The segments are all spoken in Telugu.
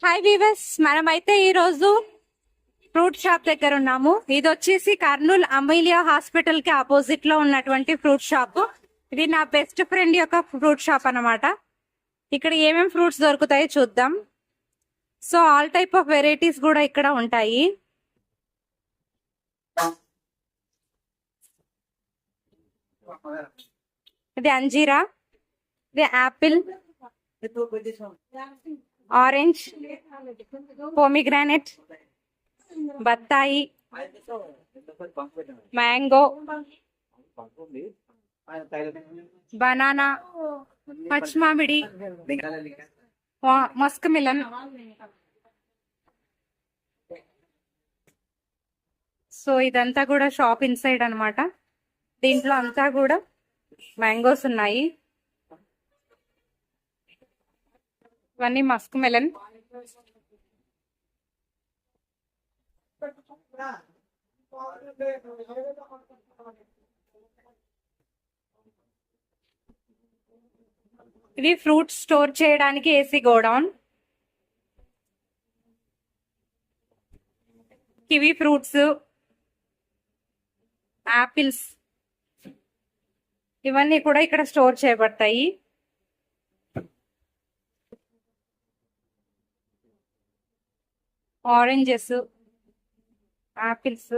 హాయ్ వీవర్స్, మనమైతే ఈ రోజు ఫ్రూట్ షాప్ దగ్గర ఉన్నాము. ఇది వచ్చేసి కర్నూలు అమీలియా హాస్పిటల్ కి ఆపోజిట్ లో ఉన్నటువంటి ఫ్రూట్ షాప్. ఇది నా బెస్ట్ ఫ్రెండ్ యొక్క ఫ్రూట్ షాప్ అన్నమాట. ఇక్కడ ఏమేం ఫ్రూట్స్ దొరుకుతాయో చూద్దాం. So all type of varieties కూడా ఇక్కడ ఉంటాయి. ఇది అంజీరా, ఇది యాపిల్, ఆరెంజ్, పోమిగ్రానెట్, బత్తాయి, మ్యాంగో, బనానా, పచ్చిమామిడి, మస్క్ మిలన్. సో ఇదంతా కూడా షాప్ ఇన్సైడ్ అన్నమాట. దీంట్లో అంతా కూడా మ్యాంగోస్ ఉన్నాయి. ఇవన్నీ మస్క్ మెలన్. ఇది ఫ్రూట్స్ స్టోర్ చేయడానికి AC godown. Kiwi fruits, apples ఇవన్నీ కూడా ఇక్కడ స్టోర్ చేయబడతాయి. ఆరెంజెస్, యాపిల్స్,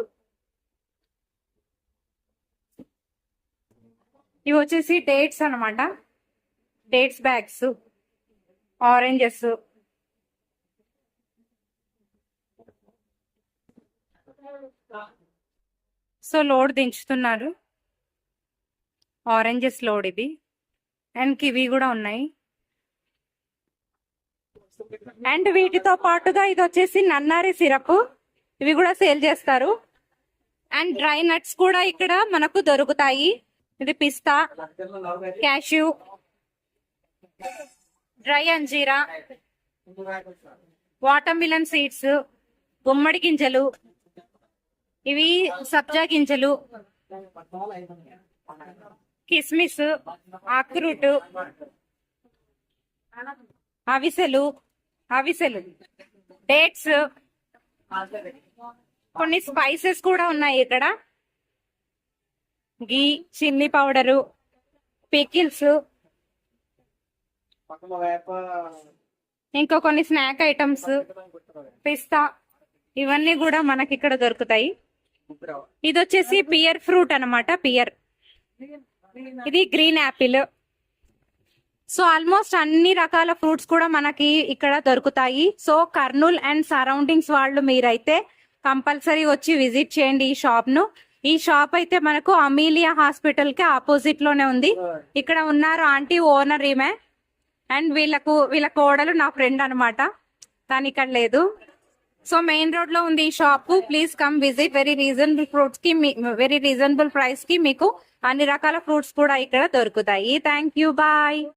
ఇవి వచ్చేసి డేట్స్ అన్నమాట. Dates bags, oranges, so load దించుతున్నారు. ఆరెంజెస్ లోడ్ ఇది. అండ్ కివి కూడా ఉన్నాయి. అండ్ వీటితో పాటుగా ఇది వచ్చేసి నన్నారి సిరప్, ఇవి కూడా సేల్ చేస్తారు. అండ్ డ్రై నట్స్ కూడా ఇక్కడ మనకు దొరుకుతాయి. ఇది పిస్తా, క్యాష్యూ, డ్రై అంజీరా, వాటర్ మిలన్ సీడ్స్, గుమ్మడి గింజలు, ఇవి సబ్జా గింజలు, కిస్మిస్, ఆక్రూట్, అవిసెలు, డేట్స్, కొన్ని స్పైసెస్ కూడా ఉన్నాయి ఇక్కడ. గీ, చిల్లీ పౌడరు, పికిల్స్, ఇంకో కొన్ని స్నాక్ ఐటమ్స్, పిస్తా, ఇవన్నీ కూడా మనకి ఇక్కడ దొరుకుతాయి. ఇది వచ్చేసి పియర్ ఫ్రూట్ అన్నమాట. పియర్, ఇది గ్రీన్ యాపిల్. సో ఆల్మోస్ట్ అన్ని రకాల ఫ్రూట్స్ కూడా మనకి ఇక్కడ దొరుకుతాయి. సో కర్నూలు అండ్ సరౌండింగ్స్ వాళ్ళు మీరైతే కంపల్సరీ వచ్చి విజిట్ చేయండి ఈ షాప్ ను. ఈ షాప్ అయితే మనకు అమీలియా హాస్పిటల్ కి ఆపోజిట్ లోనే ఉంది. ఇక్కడ ఉన్నారు ఆంటీ, ఓనర్ ఈమె. అండ్ వీళ్ళ కోడలు నా ఫ్రెండ్ అనమాట. తను ఇక్కడ లేదు. సో మెయిన్ రోడ్ లో ఉంది ఈ shop. Please come visit. Very reasonable fruits కి, వెరీ రీజనబుల్ ప్రైస్ కి మీకు అన్ని రకాల ఫ్రూట్స్ కూడా ఇక్కడ దొరుకుతాయి. Thank you, bye.